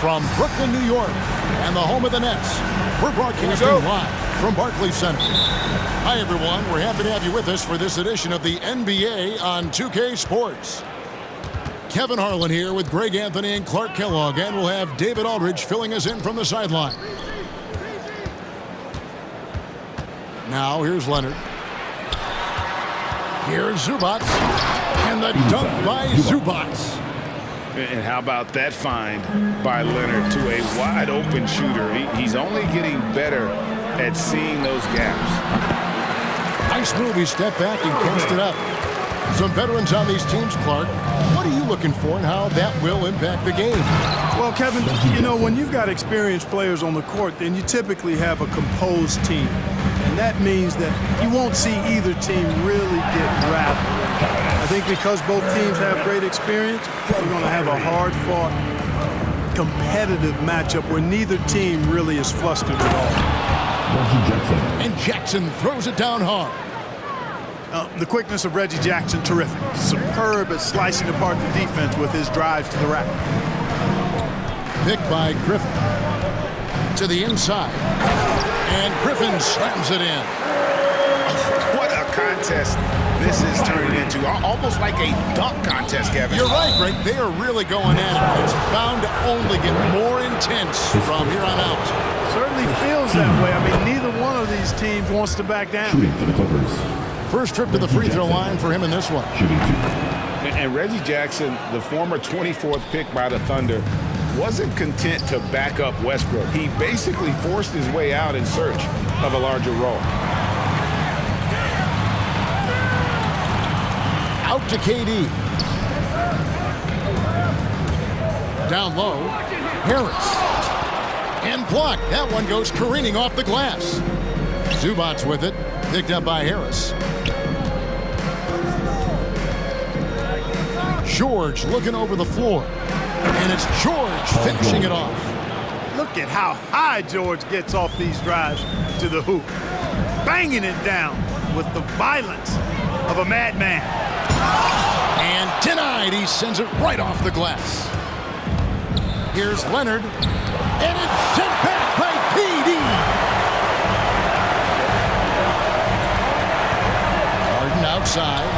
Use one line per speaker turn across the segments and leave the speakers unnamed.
From Brooklyn, New York, and the home of the Nets, we're broadcasting live from Barclays Center. Hi, everyone. We're happy to have you with us for this edition of the NBA on 2K Sports. Kevin Harlan here with Greg Anthony and Clark Kellogg, and we'll have David Aldridge filling us in from the sideline. Now, here's Leonard. Here's Zubac. And the dunk by Zubac.
And how about that find by Leonard to a wide-open shooter? He's only getting better at seeing those gaps.
Nice move. He stepped back and cashed it up. Some veterans on these teams, Clark. What are you looking for and how that will impact the game?
Well, Kevin, you know, when you've got experienced players on the court, then you typically have a composed team. And that means that you won't see either team really get rattled. I think because both teams have great experience, we're going to have a hard-fought, competitive matchup where neither team really is flustered at all.
And Jackson throws it down hard.
The quickness of Reggie Jackson, terrific. Superb at slicing apart the defense with his drives to the rack.
Picked by Griffin. To the inside. And Griffin slams it in.
What a contest this is turning into. Almost like a dunk contest, Kevin.
You're right, Greg. They are really going at it. It's bound to only get more intense from here on out.
Certainly feels that way. I mean, neither one of these teams wants to back down.
Shooting for the Clippers.
First trip to the free throw line for him in this one.
Shooting 2.
And Reggie Jackson, the former 24th pick by the Thunder, wasn't content to back up Westbrook. He basically forced his way out in search of a larger role.
Out to KD. Down low. Harris. And blocked. That one goes careening off the glass. Zubac with it. Picked up by Harris. George looking over the floor. And it's George finishing it off.
Look at how high George gets off these drives to the hoop. Banging it down with the violence of a madman.
And denied. He sends it right off the glass. Here's Leonard. And it's sent back by KD. Harden outside.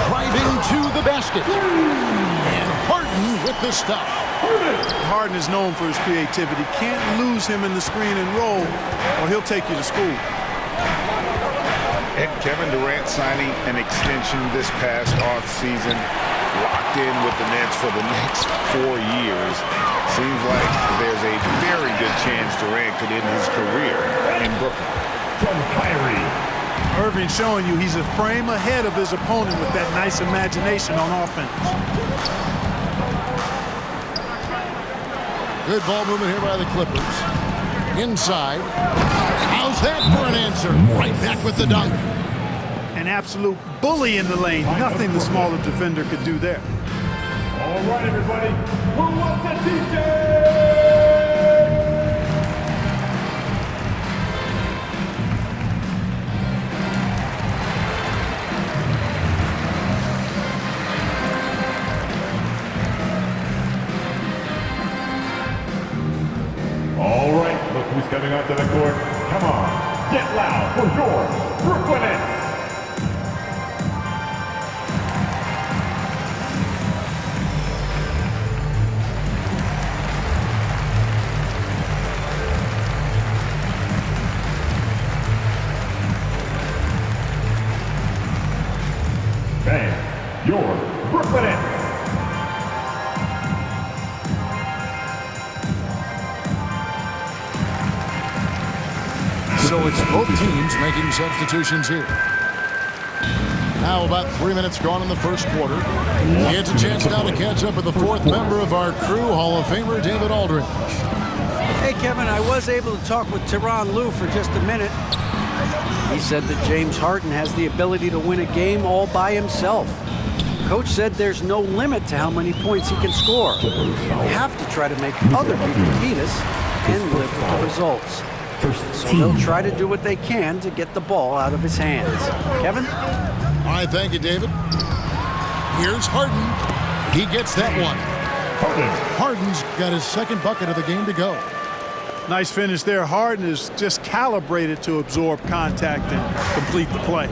Driving to the basket. And Harden with the stuff.
Harden is known for his creativity. Can't lose him in the screen and roll, or he'll take you to school.
And Kevin Durant signing an extension this past offseason, locked in with the Nets for the next 4 years. Seems like there's a very good chance Durant could end his career in Brooklyn.
From Kyrie.
Irving showing you he's a frame ahead of his opponent with that nice imagination on offense.
Good ball movement here by the Clippers. Inside. How's that for an answer? Right back with the dunk.
An absolute bully in the lane. Nothing the smaller defender could do there.
All right, everybody. Who wants a TJ? All right, look who's coming onto the court. Come on, get loud for your Brooklyn Nets. Fans, your Brooklyn Nets.
So it's both teams making substitutions here. Now about 3 minutes gone in the first quarter. It's a chance now to catch up with the fourth member of our crew, Hall of Famer David Aldridge.
Hey, Kevin, I was able to talk with Tyronn Lue for just a minute. He said that James Harden has the ability to win a game all by himself. Coach said there's no limit to how many points he can score. We have to try to make other people beat us and live with the results. So they'll try to do what they can to get the ball out of his hands. Kevin?
All right, thank you, David. Here's Harden. He gets that one. Harden's got his second bucket of the game to go.
Nice finish there. Harden is just calibrated to absorb contact and complete the play.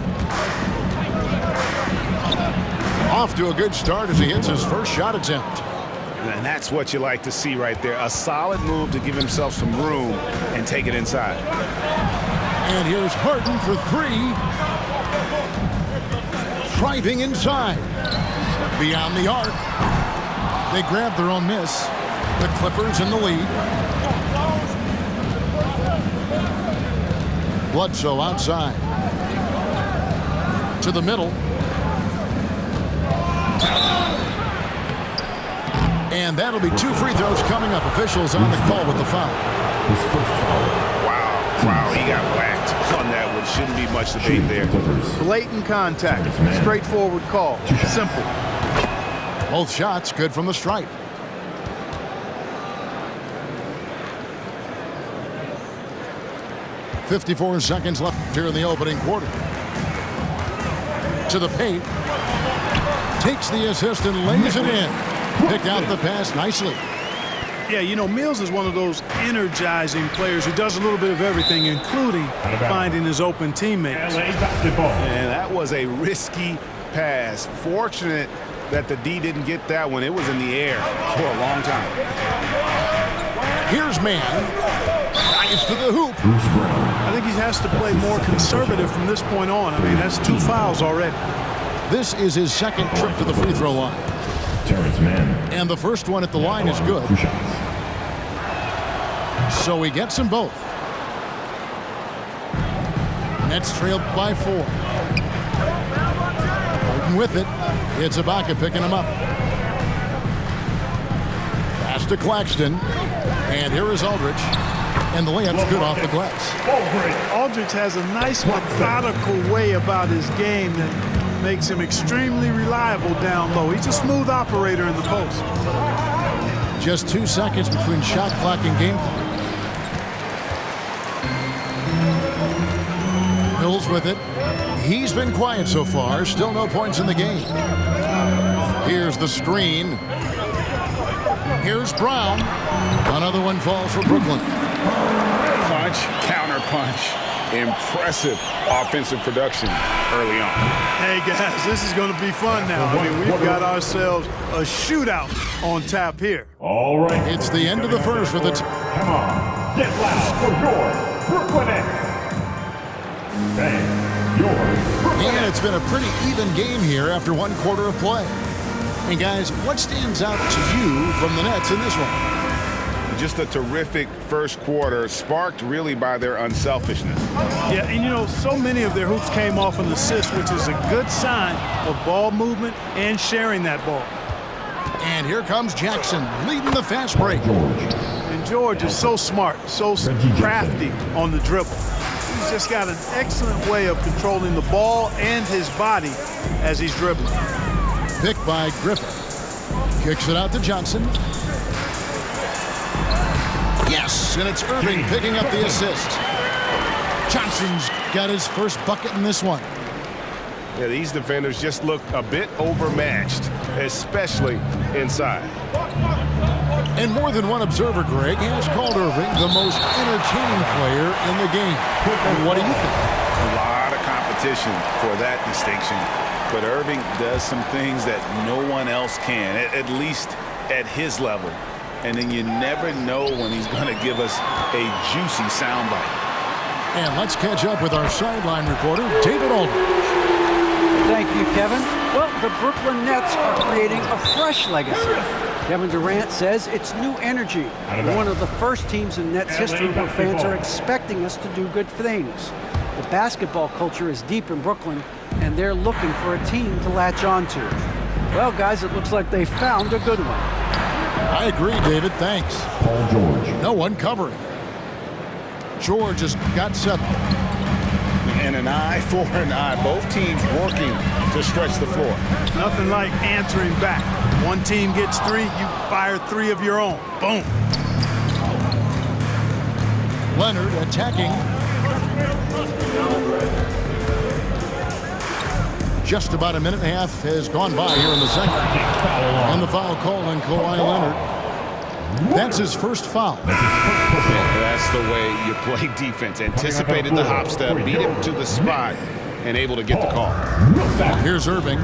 Off to a good start as he hits his first shot attempt.
And that's what you like to see right there. A solid move to give himself some room and take it inside.
And here's Harden for three. Driving inside. Beyond the arc. They grab their own miss. The Clippers in the lead. Bledsoe outside. To the middle. And that'll be 2 free throws coming up. Officials on the call with the foul.
Wow, he got whacked on that one. Shouldn't be much debate there.
Blatant contact. Straightforward call. Simple.
Both shots good from the stripe. .54 seconds left here in the opening quarter. To the paint. Takes the assist and lays it in. Picked out the pass nicely.
Yeah, you know, Mills is one of those energizing players who does a little bit of everything, including finding his open teammates.
And that was a risky pass. Fortunate that the D didn't get that one. It was in the air for a long time.
Here's Mann. Nice to the hoop.
I think he has to play more conservative from this point on. I mean, that's 2 fouls already.
This is his second trip to the free throw line. And the first one at the line is good. So he gets them both. Nets trailed by 4. Harden with it. It's Ibaka picking him up. Pass to Claxton. And here is Aldridge. And the layup's good off the glass.
Aldridge has a nice methodical way about his game that makes him extremely reliable down low. He's a smooth operator in the post.
Just 2 seconds between shot clock and game clock. Mills with it. He's been quiet so far. Still no points in the game. Here's the screen. Here's Brown. Another one falls for Brooklyn.
Punch, counter punch. Impressive offensive production early on.
Hey, guys, this is going to be fun now. I mean, we've got ourselves a shootout on tap here.
All right.
It's the end of the first for the
Come on. Get loud for your Brooklyn Nets. And your Brooklyn
And it's been a pretty even game here after 1 quarter of play. And guys, what stands out to you from the Nets in this one?
Just a terrific first quarter, sparked really by their unselfishness.
Yeah, and you know, so many of their hoops came off an assist, which is a good sign of ball movement and sharing that ball.
And here comes Jackson leading the fast break.
And George is so smart, so crafty on the dribble. He's just got an excellent way of controlling the ball and his body as he's dribbling.
Picked by Griffin. Kicks it out to Johnson. Yes, and it's Irving picking up the assist. Johnson's got his first bucket in this one.
Yeah, these defenders just look a bit overmatched, especially inside.
And more than one observer, Greg, has called Irving the most entertaining player in the game. And what do you think?
A lot of competition for that distinction. But Irving does some things that no one else can, at least at his level. And then you never know when he's going to give us a juicy soundbite.
And let's catch up with our sideline reporter, David Aldridge.
Thank you, Kevin. Well, the Brooklyn Nets are creating a fresh legacy. Kevin Durant says it's new energy. One of the first teams in Nets history where fans are expecting us to do good things. The basketball culture is deep in Brooklyn, and they're looking for a team to latch on to. Well, guys, it looks like they found a good one.
I agree, David. Thanks.
Paul George.
No one covering. George has got 7.
And an eye for an eye. Both teams working to stretch the floor.
Nothing like answering back. One team gets 3, you fire 3 of your own. Boom.
Leonard attacking. Just about a minute and a half has gone by here in the second. And the foul call on Kawhi Leonard. That's his first foul.
That's the way you play defense. Anticipated the hop step, beat him to the spot, and able to get the call.
Here's Irving.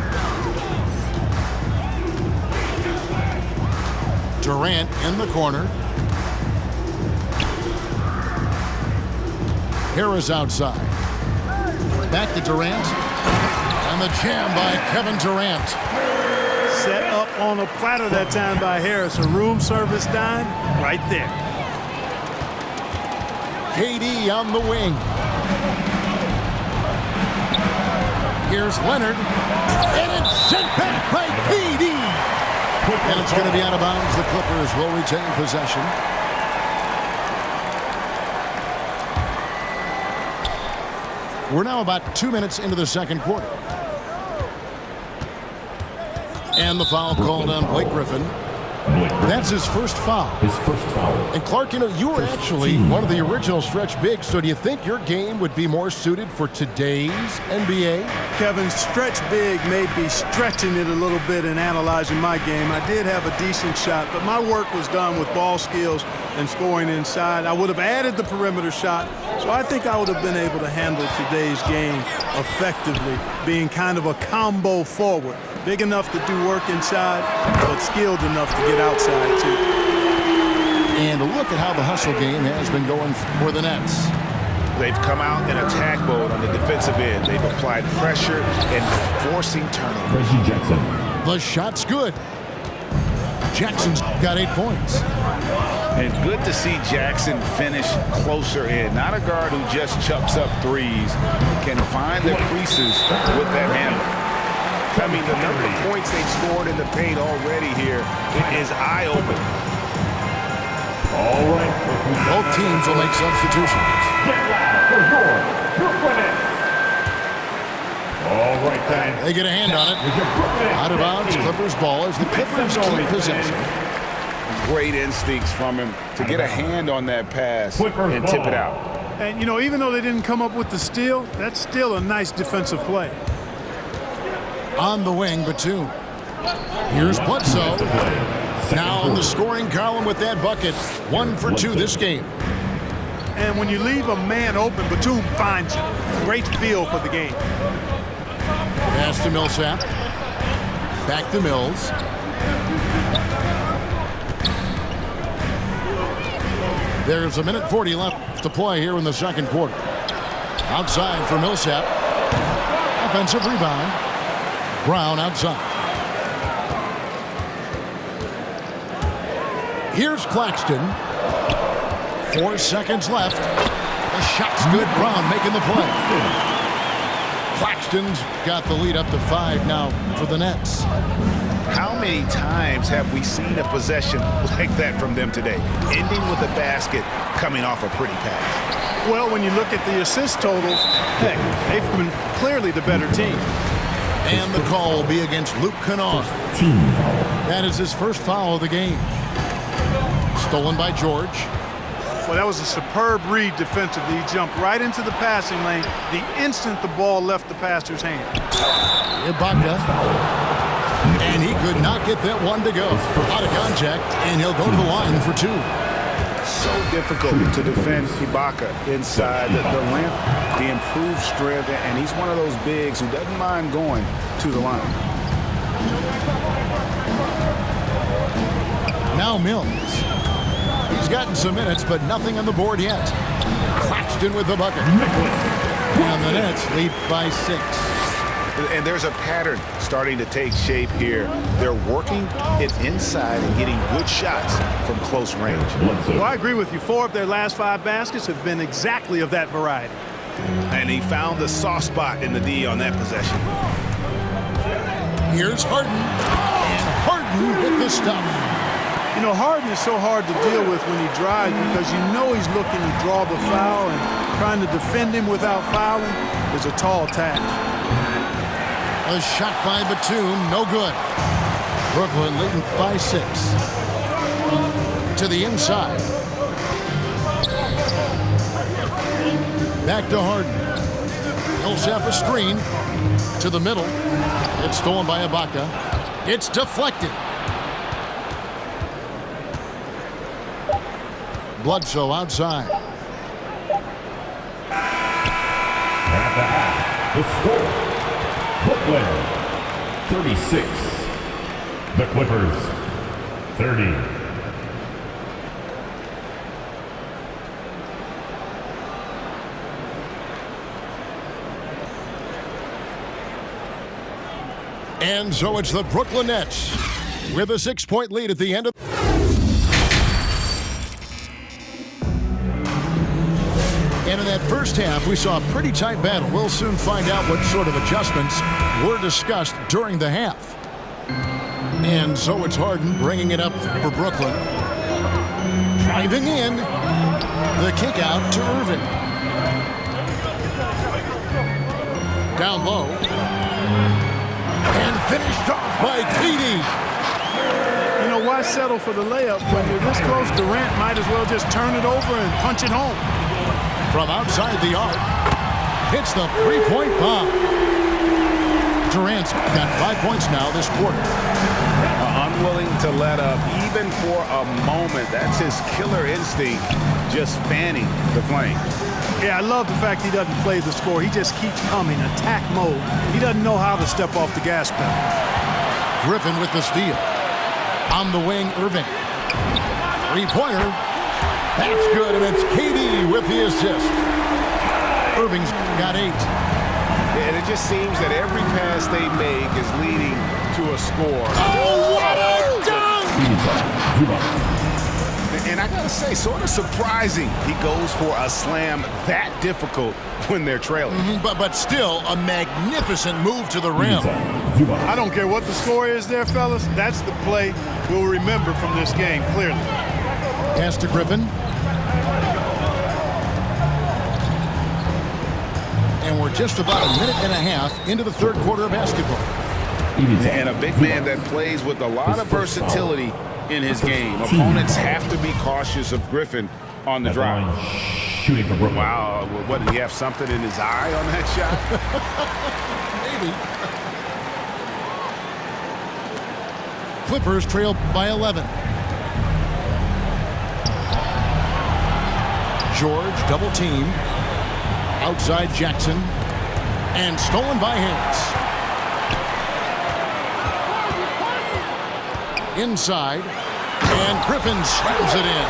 Durant in the corner. Harris outside. Back to Durant. And the jam by Kevin Durant.
Set up on a platter that time by Harris. A room service dime right there.
KD on the wing. Here's Leonard. And it's sent back by KD. And it's going to be out of bounds. The Clippers will retain possession. We're now about 2 minutes into the second quarter. And the foul called on Blake Griffin. That's his first foul. And Clark, you know, you were actually one of the original stretch bigs, so do you think your game would be more suited for today's NBA?
Kevin, stretch big may be stretching it a little bit in analyzing my game. I did have a decent shot, but my work was done with ball skills and scoring inside. I would have added the perimeter shot, so I think I would have been able to handle today's game effectively, being kind of a combo forward. Big enough to do work inside, but skilled enough to get outside, too.
And look at how the hustle game has been going for the Nets.
They've come out in attack mode on the defensive end. They've applied pressure and forcing turnovers.
Reggie Jackson.
The shot's good. Jackson's got 8 points.
And good to see Jackson finish closer in. Not a guard who just chucks up threes. Can find the creases with that handle. I mean, the number of points they've scored in the paint already here is eye-opening.
All right.
Both teams will make substitutions.
Get loud for your Brooklyn Nets. All right, fans.
They get a hand on it. Out of bounds, Clippers ball as the Clippers keep possession.
Great instincts from him to get a hand on that pass and tip it out.
And, you know, even though they didn't come up with the steal, that's still a nice defensive play.
On the wing, Batum. Here's Bledsoe. Now in the scoring column with that bucket. 1 for 2 this game.
And when you leave a man open, Batum finds you. Great feel for the game.
Pass to Millsap. Back to Mills. There's 1:40 left to play here in the second quarter. Outside for Millsap. Offensive rebound. Brown outside. Here's Claxton. 4 seconds left. The shot's good. Brown making the play. Claxton's got the lead up to 5 now for the Nets.
How many times have we seen a possession like that from them today? Ending with a basket, coming off a pretty pass.
Well, when you look at the assist totals, heck, they've been clearly the better team.
And the call will be against Luke Kennard. That is his first foul of the game. Stolen by George.
Well, that was a superb read defensively. He jumped right into the passing lane the instant the ball left the passer's hand.
Ibaka. And he could not get that one to go. Out of contact, and he'll go to the line for 2.
So difficult to defend Ibaka inside. The length, the improved strength, and he's one of those bigs who doesn't mind going to the line.
Now Mills. He's gotten some minutes, but nothing on the board yet. Claxton with the bucket. And the Nets lead by 6.
And there's a pattern starting to take shape here. They're working it inside and getting good shots from close range.
Well, I agree with you. 4 of their last 5 baskets have been exactly of that variety.
And he found the soft spot in the D on that possession.
Here's Harden. And Harden hit the stuff.
You know, Harden is so hard to deal with when he drives because you know he's looking to draw the foul, and trying to defend him without fouling is a tall task.
A shot by Batum, no good. Brooklyn leading by 6. To the inside. Back to Harden. Millsap a screen. To the middle. It's stolen by Ibaka. It's deflected. Bledsoe outside.
At the half, the score, Brooklyn 36, the Clippers 30.
And so it's the Brooklyn Nets with a 6-point lead at the end of. And in that first half, we saw a pretty tight battle. We'll soon find out what sort of adjustments were discussed during the half. And so it's Harden bringing it up for Brooklyn. Driving in. The kick out to Irving. Down low. And finished off by KD.
You know, why settle for the layup when you're this close? Durant might as well just turn it over and punch it home.
From outside the arc, hits the three-point bomb. Durant's got 5 points now this quarter.
Unwilling to let up even for a moment. That's his killer instinct, just fanning the flame.
Yeah, I love the fact he doesn't play the score. He just keeps coming, attack mode. He doesn't know how to step off the gas pedal.
Griffin with the steal. On the wing, Irving. Three-pointer. That's good, and it's KD with the assist. Irving's got 8.
And it just seems that every pass they make is leading to a score.
Oh, what a dunk!
And I gotta say, sort of surprising he goes for a slam that difficult when they're trailing.
But still, a magnificent move to the rim.
I don't care what the score is there, fellas. That's the play we'll remember from this game, clearly.
Pass to Griffin. And we're just about a minute and a half into the third quarter of basketball.
And a big man that plays with a lot of versatility in his game. Opponents have to be cautious of Griffin on the drive.
Shooting for Brooklyn.
Wow, what, did he have something in his eye on that shot?
Maybe. Clippers trail by 11. George double team. Outside Jackson. And stolen by Harris. Inside. And Griffin slams it in.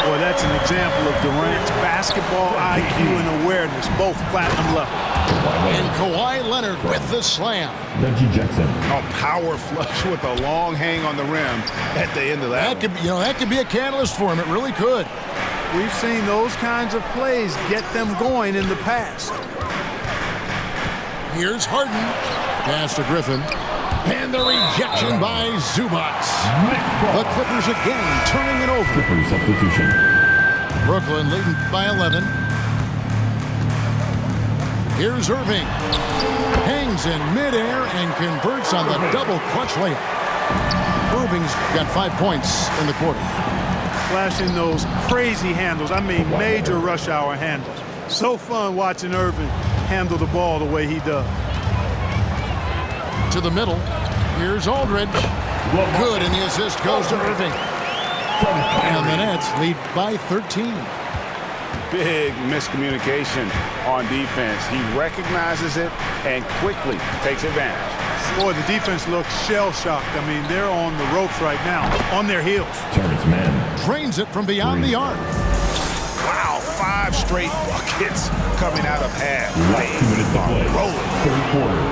Boy, that's an example of Durant's basketball IQ and awareness, both platinum level.
And Kawhi Leonard with the slam.
Reggie Jackson.
A power flush with a long hang on the rim at the end of that.
That could be a catalyst for him. It really could.
We've seen those kinds of plays get them going in the past.
Here's Harden. Pass to Griffin. And the rejection by Zubac. The Clippers again turning it over.
Clippers substitution.
Brooklyn leading by 11. Here's Irving. Hangs in midair and converts on the double clutch layup. Irving's got 5 points in the quarter.
Flashing those crazy handles. I mean, major rush hour handles. So fun watching Irving handle the ball the way he does.
To the middle. Here's Aldridge. Good, and the assist goes to Irving. And the Nets lead by 13.
Big miscommunication on defense. He recognizes it and quickly takes advantage.
Boy, the defense looks shell-shocked. I mean, they're on the ropes right now, on their heels.
Terrence Mann.
Drains it from beyond the arc.
Wow, 5 straight buckets coming out of half.
2 minutes to play.
Rolling.
Third quarter.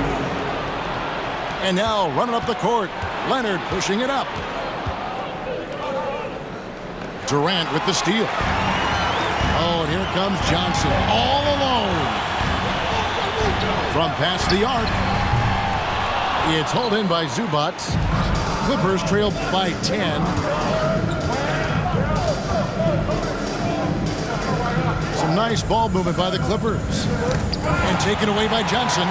And now running up the court. Leonard pushing it up. Durant with the steal. Oh, and here comes Johnson all alone. From past the arc. It's hauled in by Zubac. Clippers trail by 10. Some nice ball movement by the Clippers. And taken away by Johnson.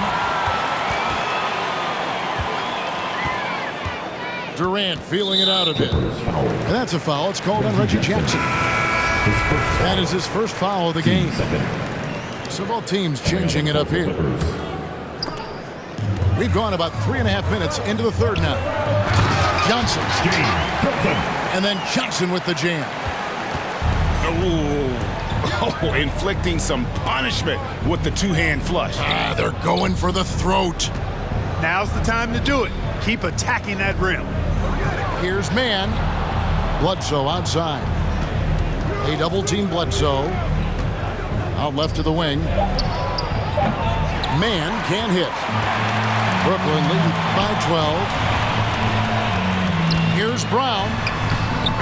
Durant feeling it out a bit. And that's a foul. It's called on Reggie Jackson. That is his first foul of the game. So both teams changing it up here. We've gone about 3.5 minutes into the third now. Johnson. And then Johnson with the jam.
Oh, inflicting some punishment with the two-hand flush.
They're going for the throat.
Now's the time to do it. Keep attacking that rim.
Here's man. Bledsoe outside. They double-team Bledsoe. Out left to the wing. Man can't hit. Brooklyn leading by 12. Here's Brown.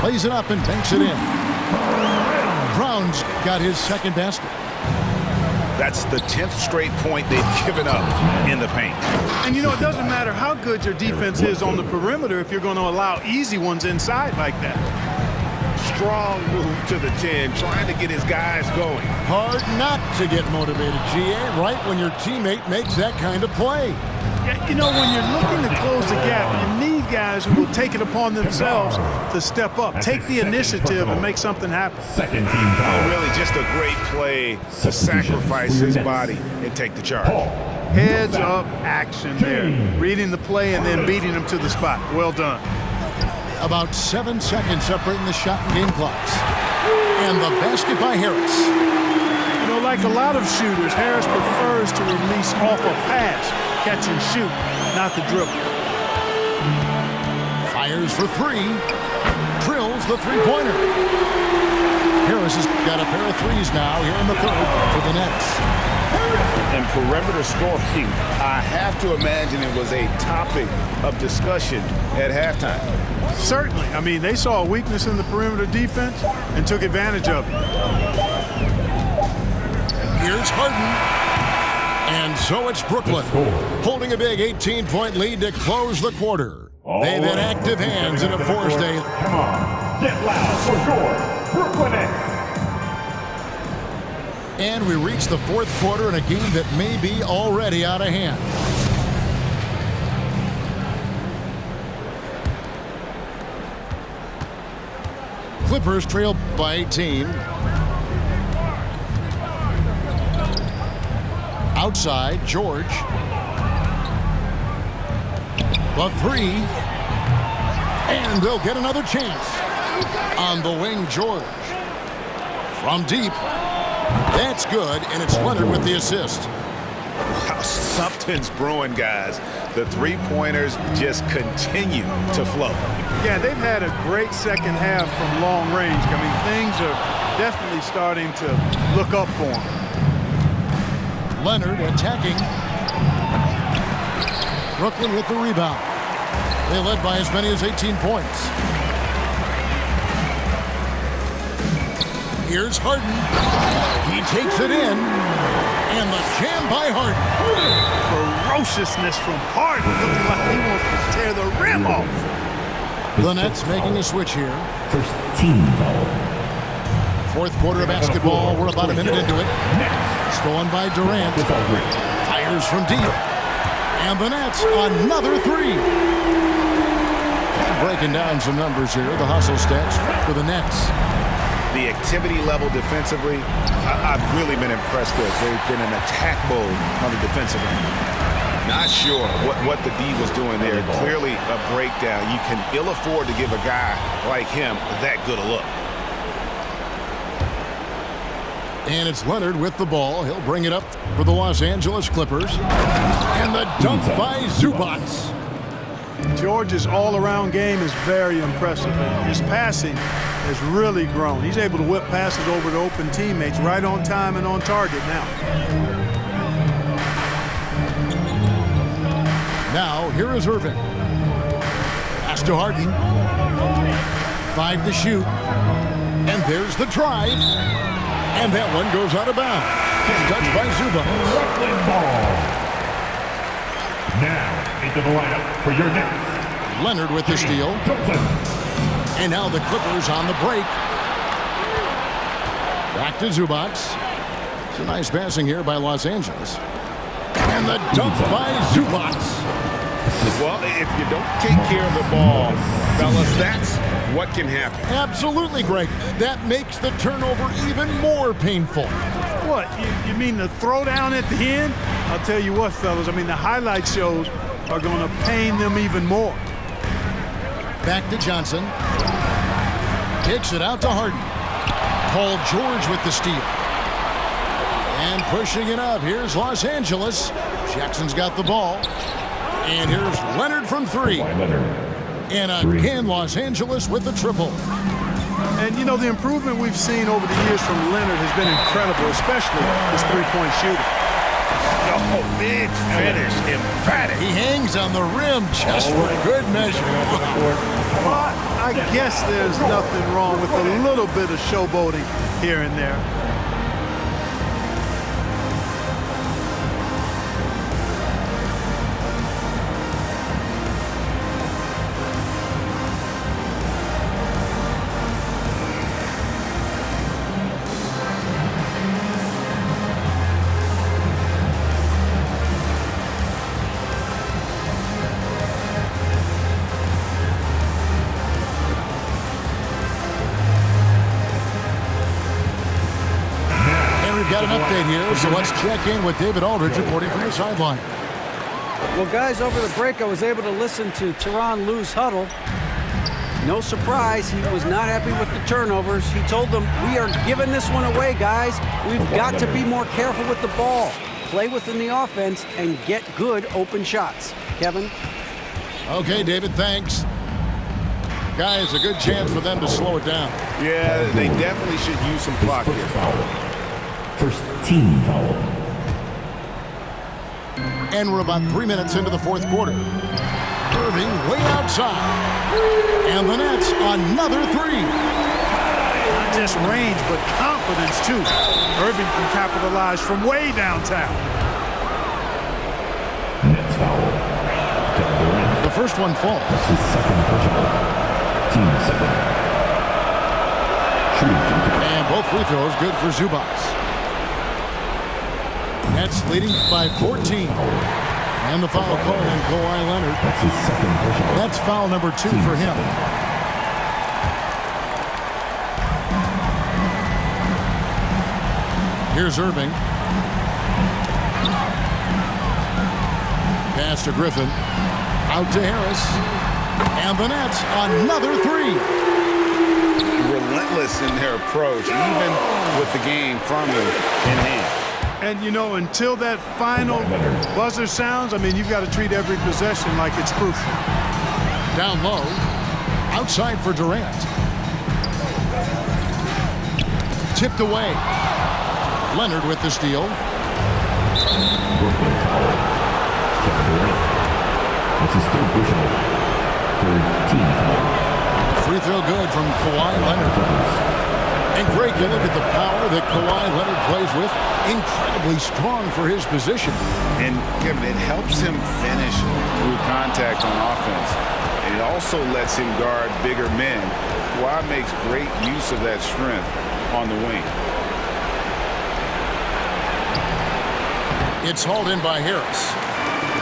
Plays it up and banks it in. Brown's got his second basket.
That's the 10th straight point they've given up in the paint.
And you know, it doesn't matter how good your defense is on the perimeter if you're going to allow easy ones inside like that.
Strong move to the 10, trying to get his guys going.
Hard not to get motivated, GA, right when your teammate makes that kind of play.
Yeah, you know, when you're looking to close the gap, you need guys who will take it upon themselves to step up, take the initiative, and make something happen.
Second team foul.
Really just a great play to sacrifice his body and take the charge.
Heads up action there. Reading the play and then beating them to the spot. Well done.
About 7 seconds separating the shot and game clocks. And the basket by Harris.
You know, like a lot of shooters, Harris prefers to release off a pass, catch and shoot, not the dribble.
Fires for three. Drills the three-pointer. Harris has got a pair of threes now here in the third for the Nets.
And perimeter scoring, I have to imagine it was a topic of discussion at halftime.
Certainly. I mean, they saw a weakness in the perimeter defense and took advantage of it.
Here's Harden. And so it's Brooklyn, holding a big 18-point lead to close the quarter. They've had active hands in a forced day.
Come on, get loud for your Brooklyn Nets.
And we reach the fourth quarter in a game that may be already out of hand. Clippers trail by 18. Outside, George. The three. And they'll get another chance. On the wing, George. From deep. That's good, and it's Leonard with the assist.
Wow, something's brewing, guys. The three-pointers just continue to flow.
Yeah, they've had a great second half from long range. I mean, things are definitely starting to look up for them.
Leonard attacking. Brooklyn with the rebound. They led by as many as 18 points. Here's Harden. He takes it in. And the jam by Harden.
Ferociousness from Harden. Looking like he wants to tear the rim off.
The Nets making a switch here.
First team foul.
Fourth quarter of basketball. We're about a minute into it. Stolen by Durant. Fires from deep. And the Nets, another three. Breaking down some numbers here. The hustle stats for the Nets.
The activity level defensively, I've really been impressed with. They've been in attack mode on the defensive end. Not sure what the D was doing there. Clearly a breakdown. You can ill afford to give a guy like him that good a look.
And it's Leonard with the ball. He'll bring it up for the Los Angeles Clippers. And the dunk by Zubac.
George's all-around game is very impressive. His passing has really grown. He's able to whip passes over to open teammates right on time and on target now.
Now, here is Irving. Pass to Harden. 5 to shoot. And there's the drive. And that one goes out of bounds. Touched by Zubac.
Brooklyn ball. Now, into the lineup for your Nets.
Leonard with the steal. And now the Clippers on the break. Back to Zubac. It's a nice passing here by Los Angeles. And the dunk by Zubac.
Well, if you don't take care of the ball, fellas, that's what can happen.
Absolutely, Greg. That makes the turnover even more painful.
What, you mean the throwdown at the end? I'll tell you what, fellas, I mean, the highlight shows are going to pain them even more.
Back to Johnson. Kicks it out to Harden. Paul George with the steal. And pushing it up. Here's Los Angeles. Jackson's got the ball. And here's Leonard from three. And again, Los Angeles with the triple.
And, you know, the improvement we've seen over the years from Leonard has been incredible, especially his three-point shooting.
Oh, big finish, emphatic.
He hangs on the rim just for good measure.
Well, I guess there's nothing wrong with a little bit of showboating here and there.
Got an update here, so let's check in with David Aldridge reporting from the sideline.
Well, guys, over the break, I was able to listen to Tyronn Lue's huddle. No surprise, he was not happy with the turnovers. He told them, we are giving this one away, guys. We've got to be more careful with the ball, play within the offense, and get good open shots. Kevin?
Okay, David, thanks. Guys, a good chance for them to slow it down.
Yeah, they definitely should use some clock here.
First team foul.
And we're about 3 minutes into the fourth quarter. Irving way outside. And the Nets another three.
Not just range, but confidence, too. Irving can capitalize from way downtown.
Nets foul.
The first one falls.
That's his second personal. Team second. Shooting.
And both free throws good for Zubac. Nets leading by 14. And the foul call on Kawhi Leonard.
That's his second personal.
That's foul number 2 for him. Here's Irving. Pass to Griffin. Out to Harris. And the Nets another three.
Relentless in their approach, even with the game firmly in hand.
And, you know, until that final buzzer sounds, I mean, you've got to treat every possession like it's crucial.
Down low. Outside for Durant. Tipped away. Leonard with the steal.
Brooklyn foul. Kevin Durant. That's his third personal. Third team foul.
Free throw good from Kawhi Leonard. And Greg, you look at the power that Kawhi Leonard plays with. Incredibly strong for his position.
And Kevin, it helps him finish through contact on offense. And it also lets him guard bigger men. Kawhi makes great use of that strength on the wing.
It's hauled in by Harris.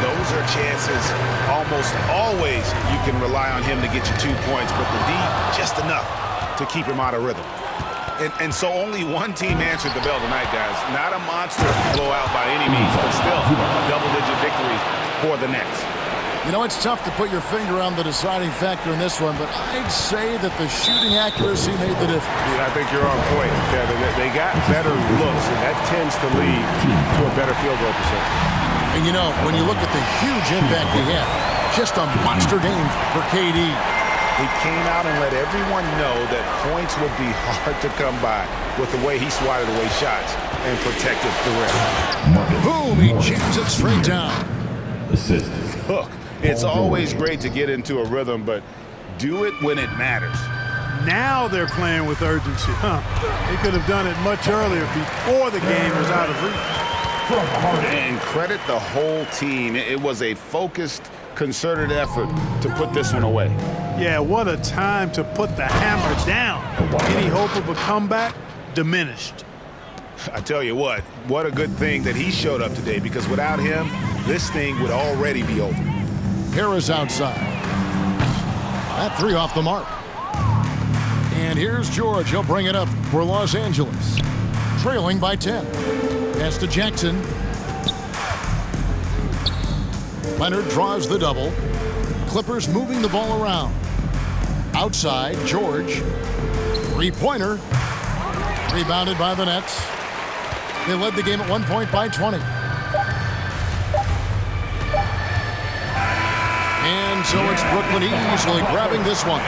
Those are chances almost always you can rely on him to get you 2 points, but the D just enough to keep him out of rhythm. And so only one team answered the bell tonight, guys. Not a monster blowout by any means, but still a double-digit victory for the Nets.
You know, it's tough to put your finger on the deciding factor in this one, but I'd say that the shooting accuracy made the difference.
Yeah, I think you're on point, Kevin. They got better looks, and that tends to lead to a better field goal percentage.
And, you know, when you look at the huge impact he had, just a monster game for KD.
He came out and let everyone know that points would be hard to come by with the way he swatted away shots and protected the rim.
Boom, he jams it straight down.
Assist.
Look, it's always great to get into a rhythm, but do it when it matters.
Now they're playing with urgency. They could have done it much earlier before the game was out of reach.
And credit the whole team. It was a focused, concerted effort to put this one away.
Yeah, what a time to put the hammer down. Any hope of a comeback diminished.
I tell you what a good thing that he showed up today, because without him, this thing would already be over.
Harris outside. That three off the mark. And here's George. He'll bring it up for Los Angeles. trailing by 10. Pass to Jackson. Leonard draws the double. Clippers moving the ball around. Outside, George. Three-pointer. Rebounded by the Nets. They led the game at 1 point by 20. And so it's Brooklyn easily grabbing this one.